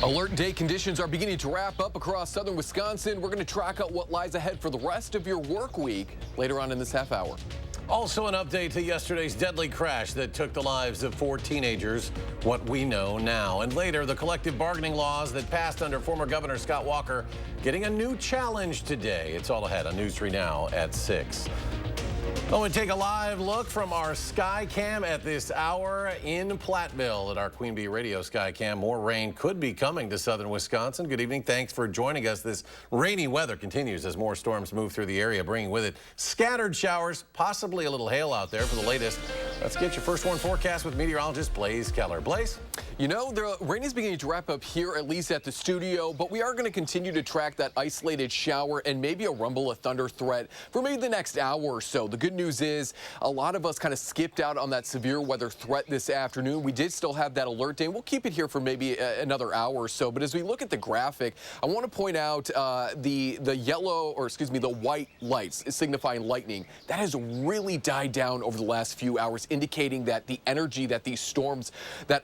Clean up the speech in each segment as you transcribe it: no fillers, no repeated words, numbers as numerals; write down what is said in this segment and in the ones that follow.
Alert day conditions are beginning to wrap up across southern Wisconsin. We're going to track out what lies ahead for the rest of your work week later on in this half hour. Also an update to yesterday's deadly crash that took the lives of 4 teenagers, what we know now. And later, the collective bargaining laws that passed under former Governor Scott Walker getting a new challenge today. It's all ahead on News 3 Now at 6. Oh, and take a live look from our Sky Cam at this hour in Platteville at our Queen Bee Radio Sky Cam. More rain could be coming to southern Wisconsin. Good evening. Thanks for joining us. This rainy weather continues as more storms move through the area, bringing with it scattered showers, possibly a little hail out there. For the latest, let's get your first warn forecast with meteorologist Blaze Keller. Blaze? You know, the rain is beginning to wrap up here, at least at the studio, but we are going to continue to track that isolated shower and maybe a rumble of thunder threat for maybe the next hour or so. The good news is a lot of us kind of skipped out on that severe weather threat this afternoon. We did still have that alert day, and we'll keep it here for maybe another hour or so. But as we look at the graphic, I want to point out the white lights signifying lightning. That has really died down over the last few hours, indicating that the energy that these storms that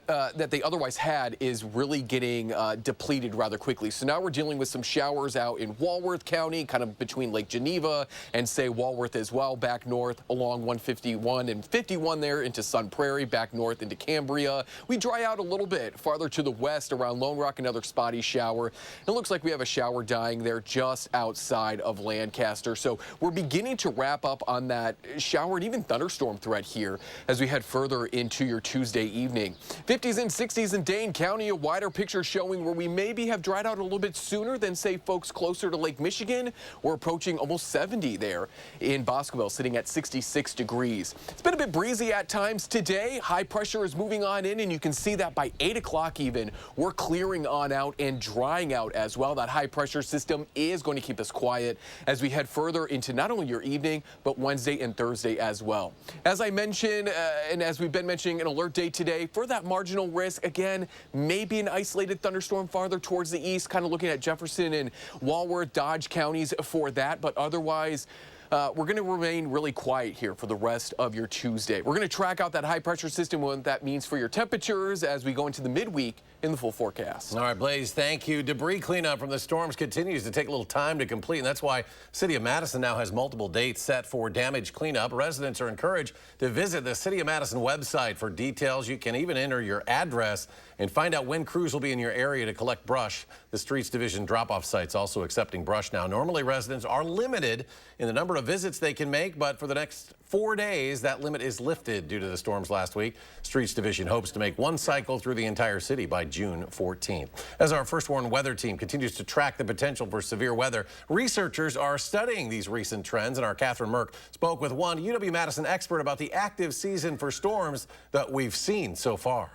they otherwise had is really getting depleted rather quickly. So now we're dealing with some showers out in Walworth County, kind of between Lake Geneva and say Walworth as well, back north along 151 and 51 there into Sun Prairie, back north into Cambria. We dry out a little bit farther to the west around Lone Rock, another spotty shower. It looks like we have a shower dying there just outside of Lancaster. So we're beginning to wrap up on that shower and even thunderstorm threat here as we head further into your Tuesday evening. 50s and 60s in Dane County, a wider picture showing where we maybe have dried out a little bit sooner than, say, folks closer to Lake Michigan. We're approaching almost 70 there in Boscoville, sitting at 66 degrees. It's been a bit breezy at times today. High pressure is moving on in, and you can see that by 8 o'clock even, we're clearing on out and drying out as well. That high pressure system is going to keep us quiet as we head further into not only your evening, but Wednesday and Thursday as well. As I mentioned, and as we've been mentioning, an alert day today for that marginal risk. Again, maybe an isolated thunderstorm farther towards the east, kind of looking at Jefferson and Walworth, Dodge counties for that, but otherwise, we're going to remain really quiet here for the rest of your Tuesday. We're going to track out that high pressure system, what that means for your temperatures as we go into the midweek in the full forecast. All right, Blaze, thank you. Debris cleanup from the storms continues to take a little time to complete, and that's why the City of Madison now has multiple dates set for damage cleanup. Residents are encouraged to visit the City of Madison website for details. You can even enter your address and find out when crews will be in your area to collect brush. The Streets Division drop-off site's also accepting brush now. Normally, residents are limited in the number of visits they can make, but for the next 4 days, that limit is lifted due to the storms last week. Streets Division hopes to make one cycle through the entire city by June 14th. As our First Warn weather team continues to track the potential for severe weather, researchers are studying these recent trends, and our Catherine Merck spoke with one UW-Madison expert about the active season for storms that we've seen so far.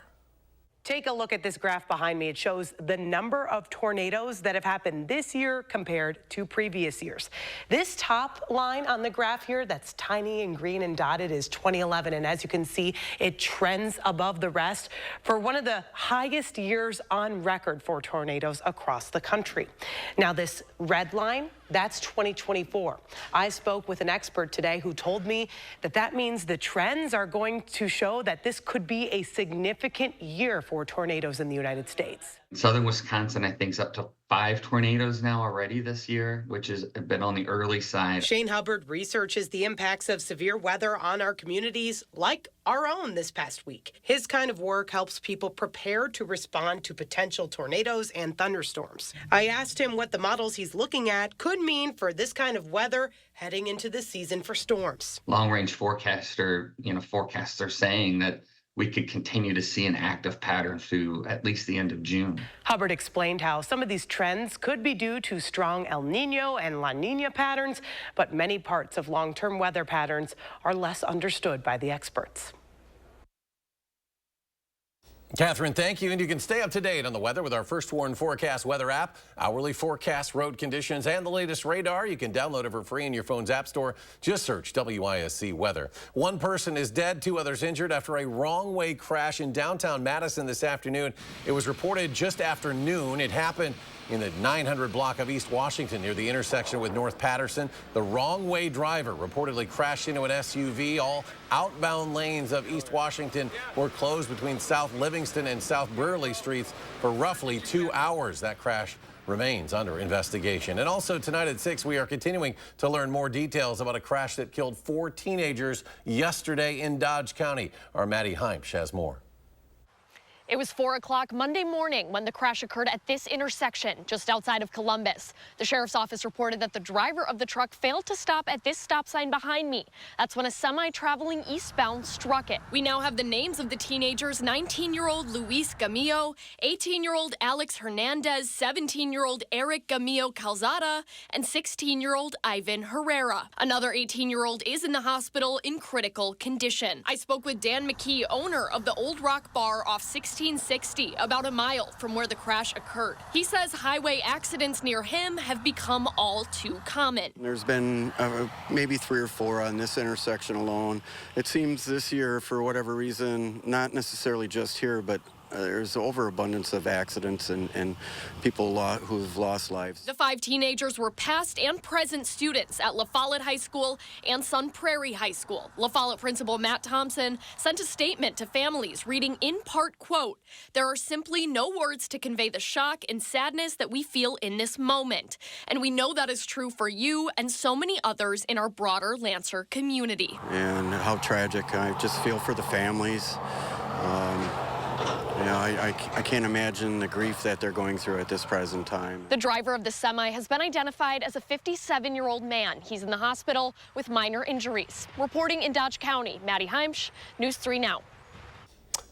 Take a look at this graph behind me. It shows the number of tornadoes that have happened this year compared to previous years. This top line on the graph here, that's tiny and green and dotted, is 2011. And as you can see, it trends above the rest for one of the highest years on record for tornadoes across the country. Now, this red line, that's 2024. I spoke with an expert today who told me that that means the trends are going to show that this could be a significant year for tornadoes in the United States. Southern Wisconsin, I think, is up to 5 tornadoes now already this year, which has been on the early side. Shane Hubbard researches the impacts of severe weather on our communities, like our own this past week. His kind of work helps people prepare to respond to potential tornadoes and thunderstorms. I asked him what the models he's looking at could mean for this kind of weather heading into the season for storms. Long-range forecasts are saying that we could continue to see an active pattern through at least the end of June. Hubbard explained how some of these trends could be due to strong El Nino and La Nina patterns, but many parts of long-term weather patterns are less understood by the experts. Catherine, thank you. And you can stay up to date on the weather with our First Warn Forecast weather app, hourly forecast, road conditions, and the latest radar. You can download it for free in your phone's app store. Just search WISC weather. One person is dead, 2 others injured after a wrong-way crash in downtown Madison this afternoon. It was reported just after noon. It happened in the 900 block of East Washington near the intersection with North Patterson. The wrong-way driver reportedly crashed into an SUV. All outbound lanes of East Washington were closed between South Livingston and South Brearley Streets for roughly 2 hours. That crash remains under investigation. And also tonight at 6, we are continuing to learn more details about a crash that killed 4 teenagers yesterday in Dodge County. Our Maddie Heimsch has more. It was 4 o'clock Monday morning when the crash occurred at this intersection just outside of Columbus. The sheriff's office reported that the driver of the truck failed to stop at this stop sign behind me. That's when a semi traveling eastbound struck it. We now have the names of the teenagers: 19-year-old Luis Gamillo, 18-year-old Alex Hernandez, 17-year-old Eric Gamillo Calzada, and 16-year-old Ivan Herrera. Another 18-year-old is in the hospital in critical condition. I spoke with Dan McKee, owner of the Old Rock Bar off 1660, about a mile from where the crash occurred. He says highway accidents near him have become all too common. There's been maybe 3 or 4 on this intersection alone. It seems this year, for whatever reason, not necessarily just here, but there's overabundance of accidents and people who've lost lives. The 5 teenagers were past and present students at La Follette High School and Sun Prairie High School. La Follette principal Matt Thompson sent a statement to families reading in part, quote, "There are simply no words to convey the shock and sadness that we feel in this moment. And we know that is true for you and so many others in our broader Lancer community." And how tragic. I just feel for the families. I can't imagine the grief that they're going through at this present time. The driver of the semi has been identified as a 57-year-old man. He's in the hospital with minor injuries. Reporting in Dodge County, Maddie Heimsch, News 3 Now.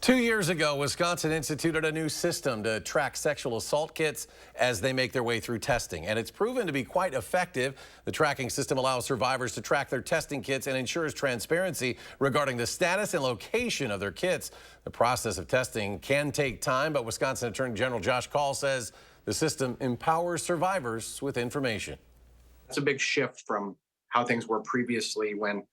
2 years ago, Wisconsin instituted a new system to track sexual assault kits as they make their way through testing, and it's proven to be quite effective. The tracking system allows survivors to track their testing kits and ensures transparency regarding the status and location of their kits. The process of testing can take time, but Wisconsin Attorney General Josh Kaul says the system empowers survivors with information. It's a big shift from how things were previously, when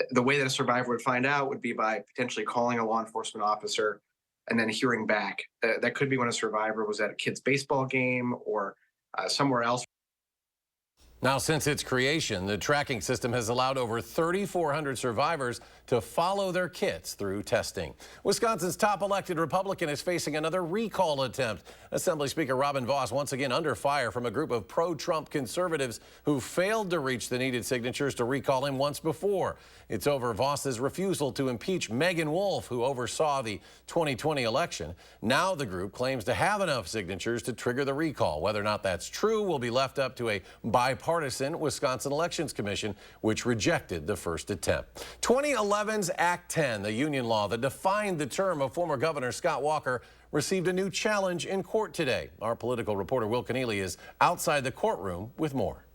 the way that a survivor would find out would be by potentially calling a law enforcement officer and then hearing back. That could be when a survivor was at a kid's baseball game or somewhere else. Now, since its creation, the tracking system has allowed over 3,400 survivors to follow their kits through testing. Wisconsin's top elected Republican is facing another recall attempt. Assembly Speaker Robin Vos once again under fire from a group of pro-Trump conservatives who failed to reach the needed signatures to recall him once before. It's over Vos's refusal to impeach Megan Wolf, who oversaw the 2020 election. Now the group claims to have enough signatures to trigger the recall. Whether or not that's true will be left up to a bipartisan Wisconsin Elections Commission, which rejected the first attempt. 2011's Act 10, the union law that defined the term of former Governor Scott Walker, received a new challenge in court today. Our political reporter Will Keneally is outside the courtroom with more.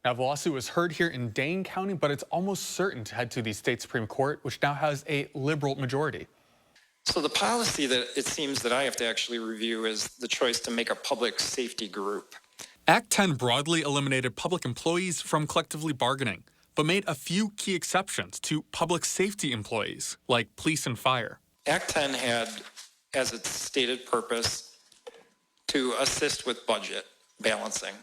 Now, the lawsuit was heard here in Dane County, but it's almost certain to head to the state Supreme Court, which now has a liberal majority. So the policy that it seems that I have to actually review is the choice to make a public safety group. Act 10 broadly eliminated public employees from collectively bargaining, but made a few key exceptions to public safety employees, like police and fire. Act 10 had, as its stated purpose, to assist with budget balancing.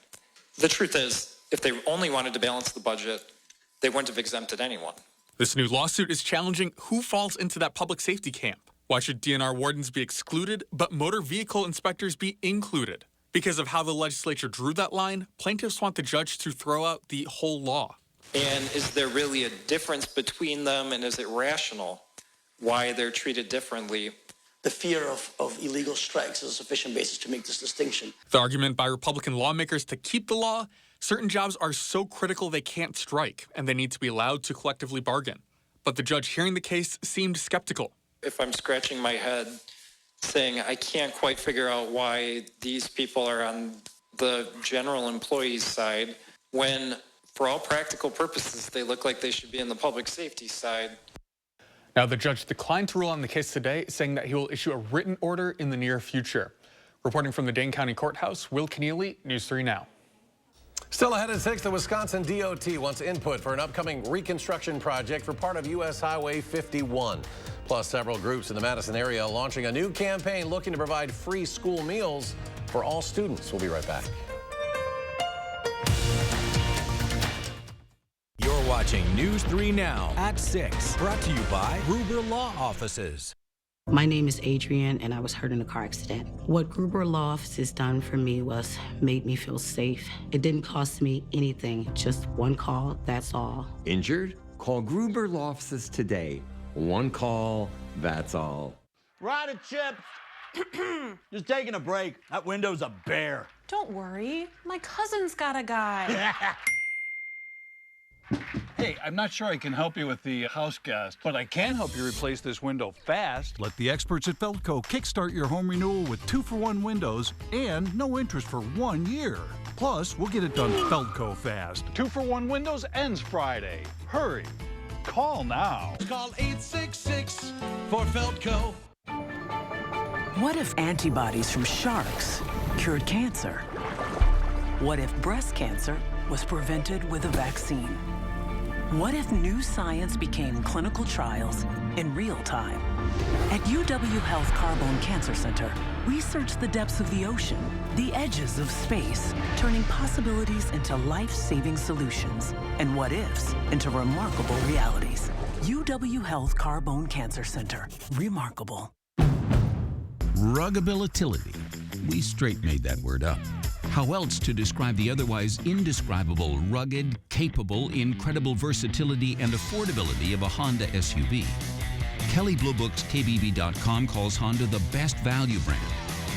The truth is, if they only wanted to balance the budget, they wouldn't have exempted anyone. This new lawsuit is challenging who falls into that public safety camp. Why should DNR wardens be excluded, but motor vehicle inspectors be included? Because of how the legislature drew that line, plaintiffs want the judge to throw out the whole law. And is there really a difference between them, and is it rational why they're treated differently? The fear of illegal strikes is a sufficient basis to make this distinction. The argument by Republican lawmakers to keep the law: certain jobs are so critical they can't strike, and they need to be allowed to collectively bargain. But the judge hearing the case seemed skeptical. If I'm scratching my head saying I can't quite figure out why these people are on the general employees side, when for all practical purposes they look like they should be in the public safety side. Now, the judge declined to rule on the case today, saying that he will issue a written order in the near future. Reporting from the Dane County Courthouse, Will Keneally, News 3 Now. Still ahead at 6, the Wisconsin DOT wants input for an upcoming reconstruction project for part of U.S. Highway 51. Plus, several groups in the Madison area launching a new campaign looking to provide free school meals for all students. We'll be right back. You're watching News 3 Now at 6, brought to you by Gruber Law Offices. My name is Adrienne, and I was hurt in a car accident. What Gruber Law Offices done for me was made me feel safe. It didn't cost me anything, just one call, that's all. Injured? Call Gruber Law Offices today. One call, that's all. Rider Chips! Just taking a break. That window's a bear. Don't worry, my cousin's got a guy. Hey, I'm not sure I can help you with the house gas, but I can help you replace this window fast. Let the experts at Feldco kickstart your home renewal with 2-for-1 windows and no interest for 1 year. Plus, we'll get it done Feldco fast. 2-for-1 windows ends Friday. Hurry. Call now. Call 866 for Feldco. What if antibodies from sharks cured cancer? What if breast cancer was prevented with a vaccine? What if new science became clinical trials in real time? At UW Health Carbone Cancer Center, we search the depths of the ocean, the edges of space, turning possibilities into life-saving solutions and what-ifs into remarkable realities. UW Health Carbone Cancer Center. Remarkable. Ruggability. We straight made that word up. How else to describe the otherwise indescribable, rugged, capable, incredible versatility and affordability of a Honda SUV? Kelley Blue Book's KBB.com calls Honda the best value brand.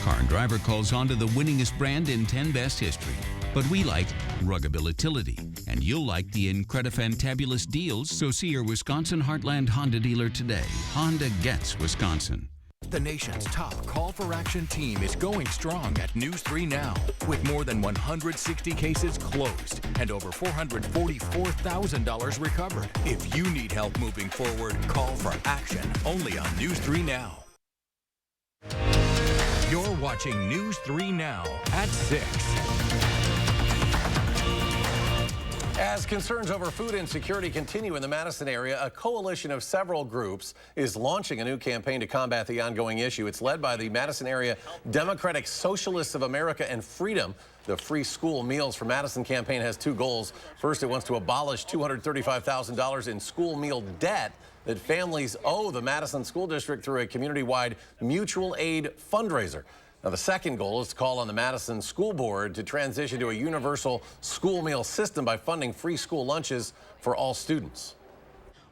Car and Driver calls Honda the winningest brand in 10 Best history. But we like ruggability, and you'll like the incredifantabulous deals, so see your Wisconsin Heartland Honda dealer today. Honda gets Wisconsin. The nation's top call for action team is going strong at News 3 Now, with more than 160 cases closed and over $444,000 recovered. If you need help moving forward, call for action only on News 3 Now. You're watching News 3 Now at 6. As concerns over food insecurity continue in the Madison area, a coalition of several groups is launching a new campaign to combat the ongoing issue. It's led by the Madison area Democratic Socialists of America and Freedom. The Free School Meals for Madison campaign has two goals. First, it wants to abolish $235,000 in school meal debt that families owe the Madison School District through a community-wide mutual aid fundraiser. Now, the second goal is to call on the Madison School Board to transition to a universal school meal system by funding free school lunches for all students.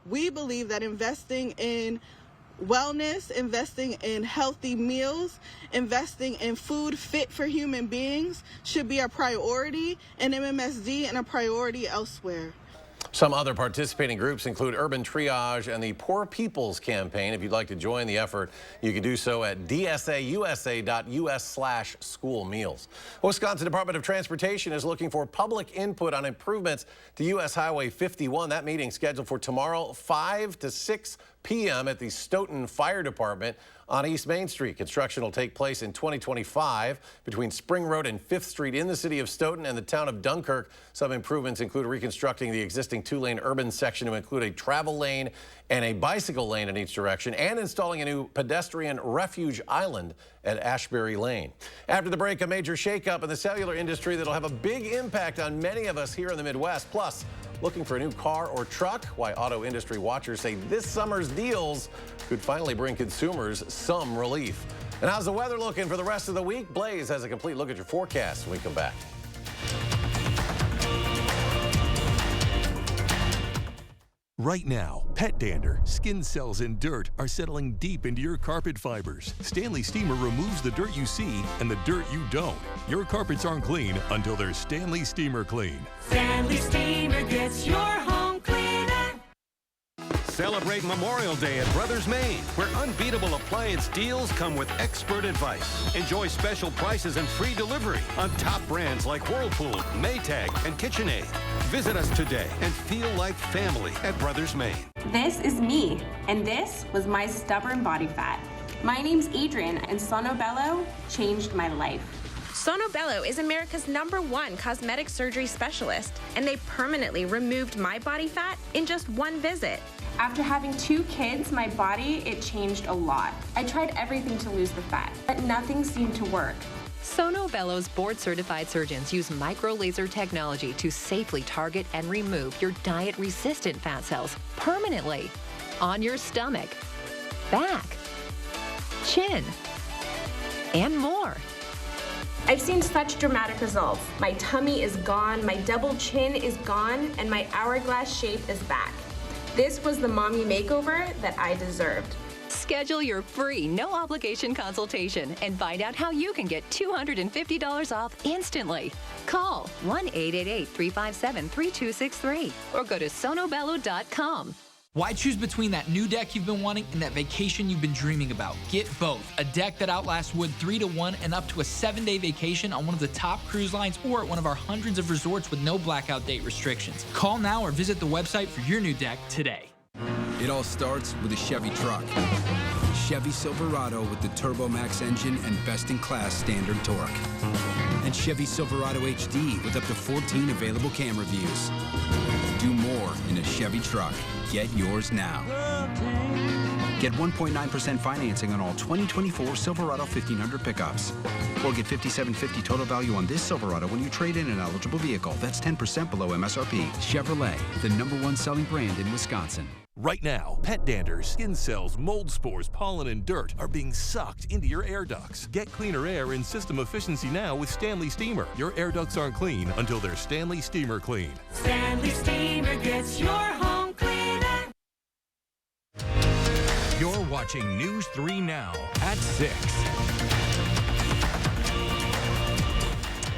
We believe that investing in wellness, investing in healthy meals, investing in food fit for human beings should be a priority in MMSD and a priority elsewhere. Some other participating groups include Urban Triage and the Poor People's Campaign. If you'd like to join the effort, you can do so at dsausa.us/schoolmeals. Wisconsin Department of Transportation is looking for public input on improvements to U.S. Highway 51. That meeting scheduled for tomorrow, 5 to 6 p.m. at the Stoughton Fire Department on East Main Street. Construction will take place in 2025 between Spring Road and 5th Street in the city of Stoughton and the town of Dunkirk. Some improvements include reconstructing the existing 2-lane urban section to include a travel lane and a bicycle lane in each direction, and installing a new pedestrian refuge island at Ashbury Lane. After the break, a major shakeup in the cellular industry that'll have a big impact on many of us here in the Midwest. Plus, looking for a new car or truck? Why auto industry watchers say this summer's deals could finally bring consumers some relief. And how's the weather looking for the rest of the week? Blaze has a complete look at your forecast when we come back. Right now, pet dander, skin cells, and dirt are settling deep into your carpet fibers. Stanley Steamer removes the dirt you see and the dirt you don't. Your carpets aren't clean until they're Stanley Steamer clean. Stanley Steamer gets your home cleaner. Celebrate Memorial Day at Brothers Maine, where unbeatable appliance deals come with expert advice. Enjoy special prices and free delivery on top brands like Whirlpool, Maytag, and KitchenAid. Visit us today and feel like family at Brothers Maine. This is me, and this was my stubborn body fat. My name's Adrienne, and Sonobello changed my life. Sonobello is America's #1 cosmetic surgery specialist, and they permanently removed my body fat in just one visit. After having 2 kids, my body, it changed a lot. I tried everything to lose the fat, but nothing seemed to work. Sono Bello's board-certified surgeons use micro-laser technology to safely target and remove your diet-resistant fat cells permanently on your stomach, back, chin, and more. I've seen such dramatic results. My tummy is gone, my double chin is gone, and my hourglass shape is back. This was the mommy makeover that I deserved. Schedule your free, no-obligation consultation and find out how you can get $250 off instantly. Call 1-888-357-3263 or go to sonobello.com. Why choose between that new deck you've been wanting and that vacation you've been dreaming about? Get both. A deck that outlasts wood 3 to 1 and up to a 7-day vacation on one of the top cruise lines or at one of our hundreds of resorts with no blackout date restrictions. Call now or visit the website for your new deck today. It all starts with a Chevy truck. Chevy Silverado with the Turbo Max engine and best-in-class standard torque. And Chevy Silverado HD with up to 14 available camera views. Do more in a Chevy truck. Get yours now. Get 1.9% financing on all 2024 Silverado 1500 pickups. Or get $5,750 total value on this Silverado when you trade in an eligible vehicle. That's 10% below MSRP. Chevrolet, the #1 selling brand in Wisconsin. Right now, pet dander, skin cells, mold spores, pollen, and dirt are being sucked into your air ducts. Get cleaner air and system efficiency now with Stanley Steamer. Your air ducts aren't clean until they're Stanley Steamer clean. Stanley Steamer gets your home cleaner. You're watching News 3 Now at 6.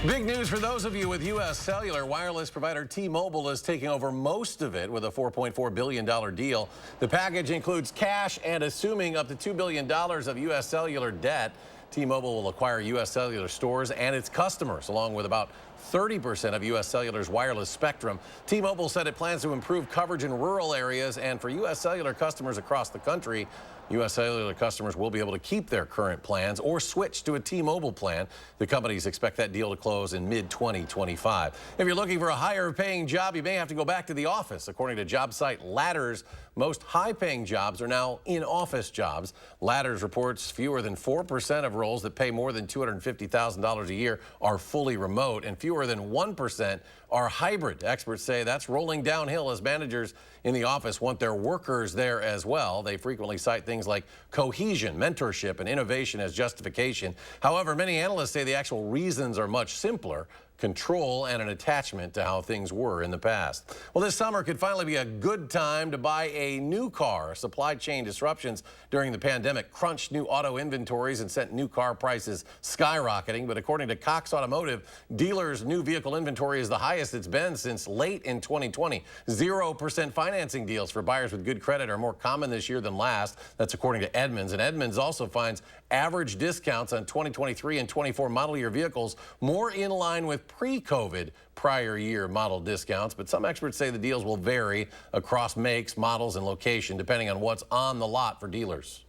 Big news for those of you with U.S. Cellular. Wireless provider T-Mobile is taking over most of it with a $4.4 billion deal. The package includes cash and assuming up to $2 billion of U.S. Cellular debt. T-Mobile will acquire U.S. Cellular stores and its customers, along with about 30% of U.S. Cellular's wireless spectrum. T-Mobile said it plans to improve coverage in rural areas, and for U.S. Cellular customers across the country, U.S. Cellular customers will be able to keep their current plans or switch to a T-Mobile plan. The companies expect that deal to close in mid-2025. If you're looking for a higher-paying job, you may have to go back to the office. According to job site Ladders, most high-paying jobs are now in-office jobs. Ladders reports fewer than 4% of roles that pay more than $250,000 a year are fully remote, and fewer than 1% are hybrid. Experts say that's rolling downhill as managers in the office want their workers there as well. They frequently cite things like cohesion, mentorship, and innovation as justification. However, many analysts say the actual reasons are much simpler: control and an attachment to how things were in the past. Well, this summer could finally be a good time to buy a new car. Supply chain disruptions during the pandemic crunched new auto inventories and sent new car prices skyrocketing. But according to Cox Automotive, dealers' new vehicle inventory is the highest it's been since late in 2020. 0% financing deals for buyers with good credit are more common this year than last. That's according to Edmunds. And Edmunds also finds average discounts on 2023 and 24 model year vehicles more in line with pre-COVID prior year model discounts, but some experts say the deals will vary across makes, models, and location depending on what's on the lot for dealers.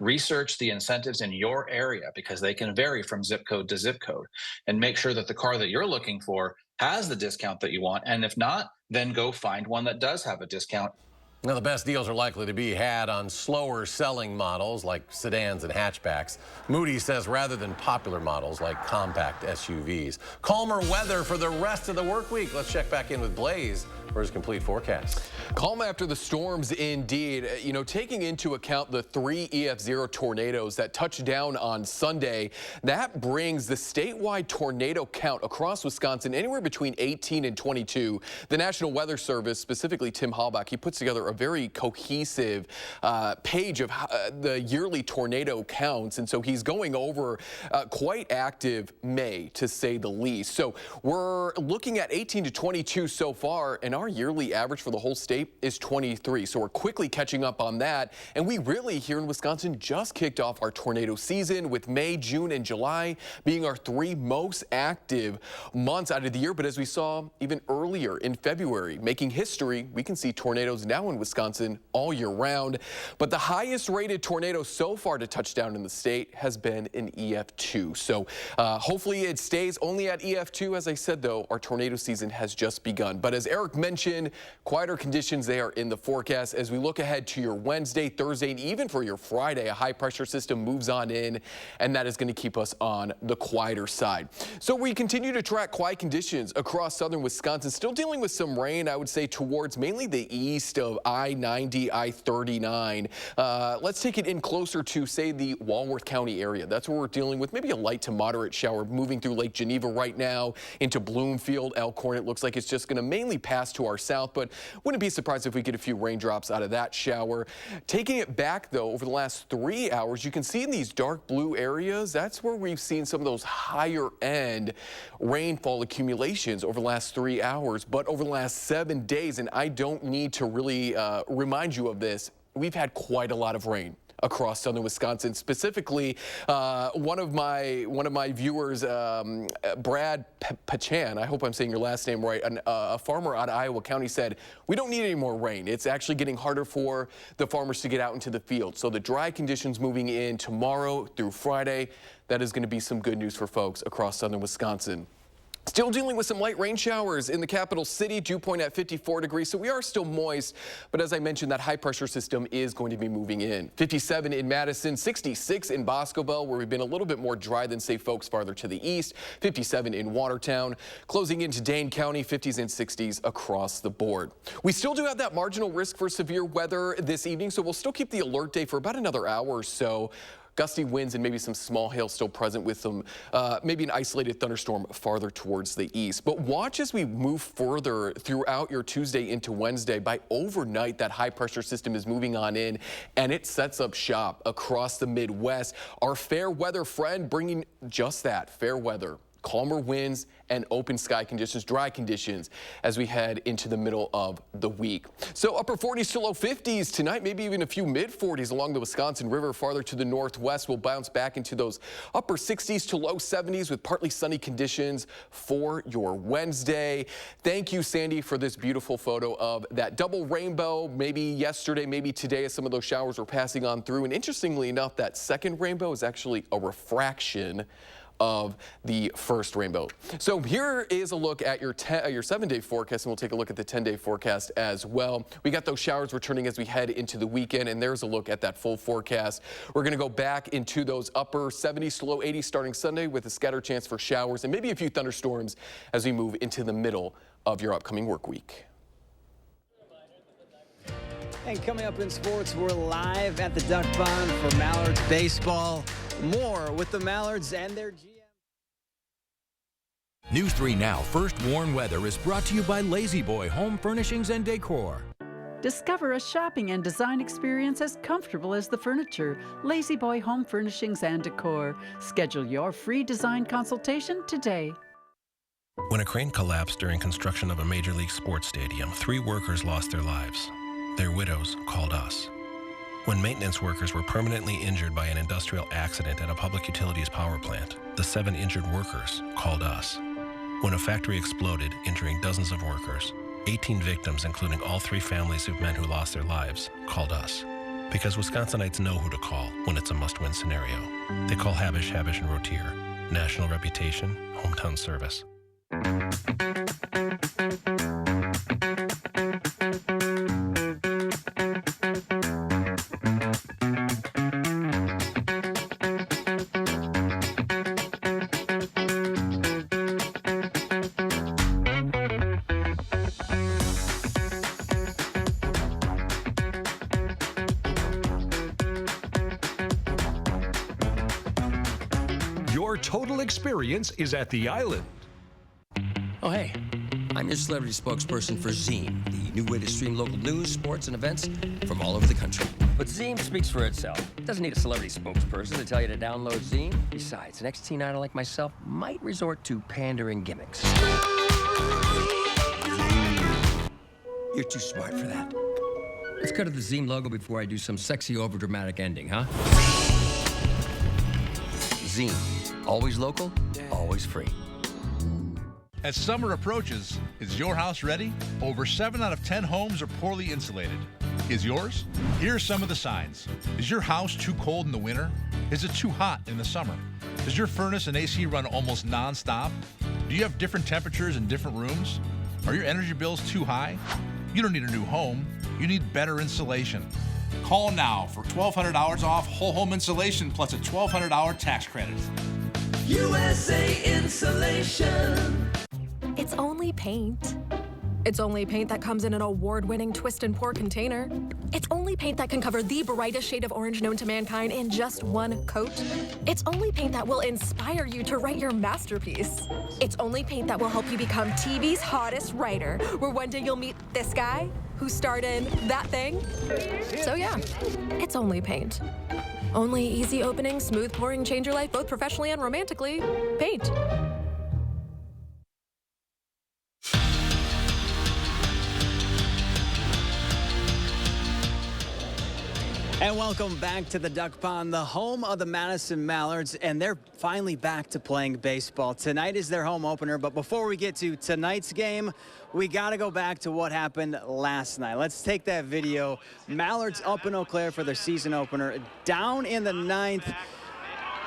Research the incentives in your area because they can vary from zip code to zip code, and make sure that the car that you're looking for has the discount that you want. And if not, then go find one that does have a discount. Now, the best deals are likely to be had on slower selling models like sedans and hatchbacks. Moody says rather than popular models like compact SUVs. Calmer weather for the rest of the work week. Let's check back in with Blaze for his complete forecast. Calm after the storms indeed. You know, taking into account the 3 EF0 tornadoes that touched down on Sunday, that brings the statewide tornado count across Wisconsin anywhere between 18 and 22. The National Weather Service, specifically Tim Halbach, he puts together a very cohesive page of the yearly tornado counts, and so he's going over quite active May, to say the least. So we're looking at 18 to 22 so far, and our yearly average for the whole state is 23. So we're quickly catching up on that, and we really here in Wisconsin just kicked off our tornado season with May, June, and July being our 3 most active months out of the year. But as we saw even earlier in February, making history, we can see tornadoes now in Wisconsin all year round. But the highest rated tornado so far to touch down in the state has been an EF2. So hopefully it stays only at EF2. As I said, though, our tornado season has just begun. But as Eric mentioned, mentioned, quieter conditions, they are in the forecast. As we look ahead to your Wednesday, Thursday, and even for your Friday, a high pressure system moves on in, and that is going to keep us on the quieter side. So we continue to track quiet conditions across southern Wisconsin, still dealing with some rain, I would say, towards mainly the east of I-90, I-39. Let's take it in closer to, say, the Walworth County area. That's where we're dealing with maybe a light to moderate shower moving through Lake Geneva right now into Bloomfield, Elkhorn. It looks like it's just going to mainly pass to our south, but wouldn't be surprised if we get a few raindrops out of that shower. Taking it back, though, over the last 3 hours, you can see in these dark blue areas, that's where we've seen some of those higher end rainfall accumulations over the last 3 hours. But over the last 7 days, and I don't need to really remind you of this, we've had quite a lot of rain across southern Wisconsin. Specifically, one of my viewers, Brad Pachan, I hope I'm saying your last name right, a farmer out of Iowa County, said, we don't need any more rain. It's actually getting harder for the farmers to get out into the field. So the dry conditions moving in tomorrow through Friday, that is going to be some good news for folks across southern Wisconsin. Still dealing with some light rain showers in the capital city, dew point at 54 degrees, so we are still moist. But as I mentioned, that high pressure system is going to be moving in. 57 in Madison, 66 in Boscobel, where we've been a little bit more dry than, say, folks farther to the east. 57 in Watertown. Closing into Dane County, 50s and 60s across the board. We still do have that marginal risk for severe weather this evening, so we'll still keep the alert day for about another hour or so. Gusty winds and maybe some small hail still present with some, maybe an isolated thunderstorm farther towards the east. But watch as we move further throughout your Tuesday into Wednesday. By overnight, that high pressure system is moving on in, and it sets up shop across the Midwest. Our fair weather friend bringing just that, fair weather. Calmer winds and open sky conditions, dry conditions as we head into the middle of the week. So upper 40s to low 50s tonight, maybe even a few mid 40s along the Wisconsin River. Farther to the northwest, we'll bounce back into those upper 60s to low 70s with partly sunny conditions for your Wednesday. Thank you, Sandy, for this beautiful photo of that double rainbow. Maybe yesterday, maybe today, as some of those showers were passing on through. And interestingly enough, that second rainbow is actually a refraction of the first rainbow. So here is a look at your 7-day forecast, and we'll take a look at the 10-day forecast as well. We got those showers returning as we head into the weekend, and there's a look at that full forecast. We're going to go back into those upper 70s to low 80s starting Sunday with a scattered chance for showers and maybe a few thunderstorms as we move into the middle of your upcoming work week. And coming up in sports, we're live at the Duck Pond for Mallards baseball. More with the Mallards and their GM. News 3 Now First Warn Weather is brought to you by Lazy Boy Home Furnishings and Decor. Discover a shopping and design experience as comfortable as the furniture. Lazy Boy Home Furnishings and Decor. Schedule your free design consultation today. When a crane collapsed during construction of a Major League sports stadium, 3 workers lost their lives. Their widows called us. When maintenance workers were permanently injured by an industrial accident at a public utilities power plant, the 7 injured workers called us. When a factory exploded, injuring dozens of workers, 18 victims, including all 3 families of men who lost their lives, called us. Because Wisconsinites know who to call when it's a must-win scenario. They call Habish, Habish & Rotier. National reputation, hometown service. Your total experience is at the Island. Oh, hey, I'm your celebrity spokesperson for Zine, the new way to stream local news, sports, and events from all over the country. But Zine speaks for itself. It doesn't need a celebrity spokesperson to tell you to download Zine. Besides, an ex-teen idol like myself might resort to pandering gimmicks. You're too smart for that. Let's cut to the Zine logo before I do some sexy, overdramatic ending, huh? Zine. Always local, always free. As summer approaches, is your house ready? Over 7 out of 10 homes are poorly insulated. Is yours? Here are some of the signs. Is your house too cold in the winter? Is it too hot in the summer? Does your furnace and AC run almost non-stop? Do you have different temperatures in different rooms? Are your energy bills too high? You don't need a new home. You need better insulation. Call now for $1,200 off whole home insulation plus a $1,200 tax credit. USA Insulation. It's only paint. It's only paint that comes in an award-winning twist and pour container. It's only paint that can cover the brightest shade of orange known to mankind in just one coat. It's only paint that will inspire you to write your masterpiece. It's only paint that will help you become TV's hottest writer, where one day you'll meet this guy who starred in that thing. So yeah, it's only paint. Only easy opening, smooth pouring, change your life both professionally and romantically. Paint. And welcome back to the Duck Pond, the home of the Madison Mallards, and they're finally back to playing baseball. Tonight is their home opener, but before we get to tonight's game, we got to go back to what happened last night. Let's take that video. Mallards up in Eau Claire for their season opener, down in the 9th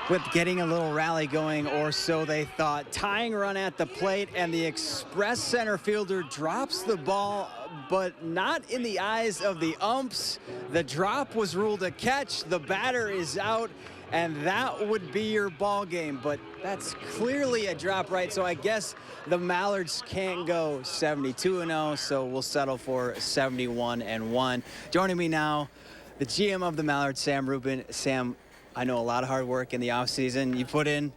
with getting a little rally going, or so they thought. Tying run at the plate, and the express center fielder drops the ball, but not in the eyes of the umps. The drop was ruled a catch. The batter is out, and that would be your ball game. But that's clearly a drop right, so I guess the Mallards can't go 72-0, so we'll settle for 71-1. Joining me now, the GM of the Mallards, Sam Rubin. Sam, I know a lot of hard work in the offseason you put in.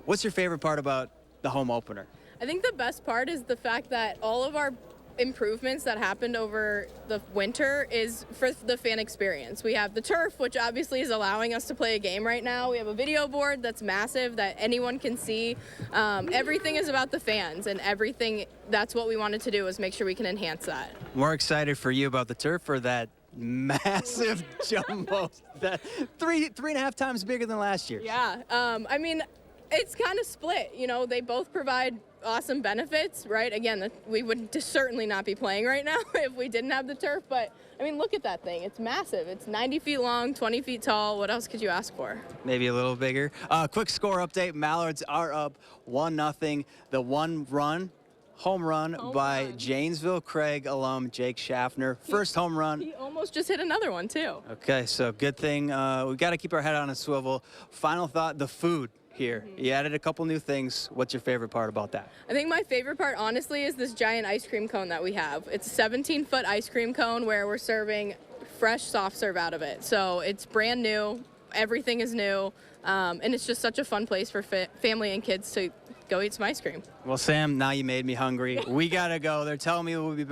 What's your favorite part about the home opener? I think the best part is the fact that all of our improvements that happened over the winter is for the fan experience. We have the turf, which obviously is allowing us to play a game right now. We have a video board that's massive that anyone can see. Everything is about the fans, and everything, that's what we wanted to do, was make sure we can enhance that. More excited for you about the turf or that massive jumbo, that three and a half times bigger than last year? Yeah, I mean, it's kind of split. You know, they both provide awesome benefits, right? Again, we would certainly not be playing right now if we didn't have the turf, but I mean, look at that thing. It's massive. It's 90 feet long, 20 feet tall. What else could you ask for? Maybe a little bigger. Quick score update. Mallards are up 1-0. The home run by Janesville Craig alum Jake Schaffner. First home run. He almost just hit another one, too. Okay, so good thing. We've got to keep our head on a swivel. Final thought, the food here. You added a couple new things. What's your favorite part about that? I think my favorite part, honestly, is this giant ice cream cone that we have. It's a 17-foot ice cream cone where we're serving fresh soft serve out of it. So it's brand new. Everything is new. And it's just such a fun place for family and kids to go eat some ice cream. Well, Sam, now you made me hungry. We got to go. They're telling me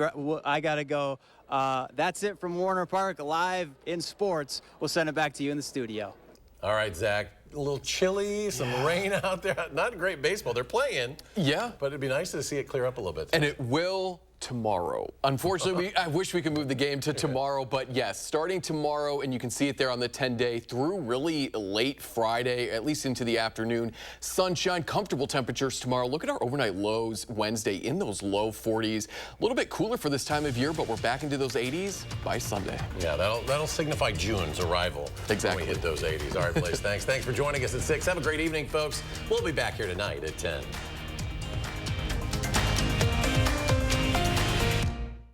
I got to go. That's it from Warner Park, live in sports. We'll send it back to you in the studio. All right, Zach. A little chilly, some rain out there. Not great baseball. They're playing. Yeah. But it'd be nice to see it clear up a little bit. And it will tomorrow. Unfortunately, I wish we could move the game to tomorrow, but yes, starting tomorrow, and you can see it there on the 10-day through really late Friday, at least into the afternoon. Sunshine, comfortable temperatures tomorrow. Look at our overnight lows Wednesday in those low 40s. A little bit cooler for this time of year, but we're back into those 80s by Sunday. Yeah, that'll signify June's arrival. Exactly. When we hit those 80s. All right, Blaze, thanks. Thanks for joining us at 6. Have a great evening, folks. We'll be back here tonight at 10.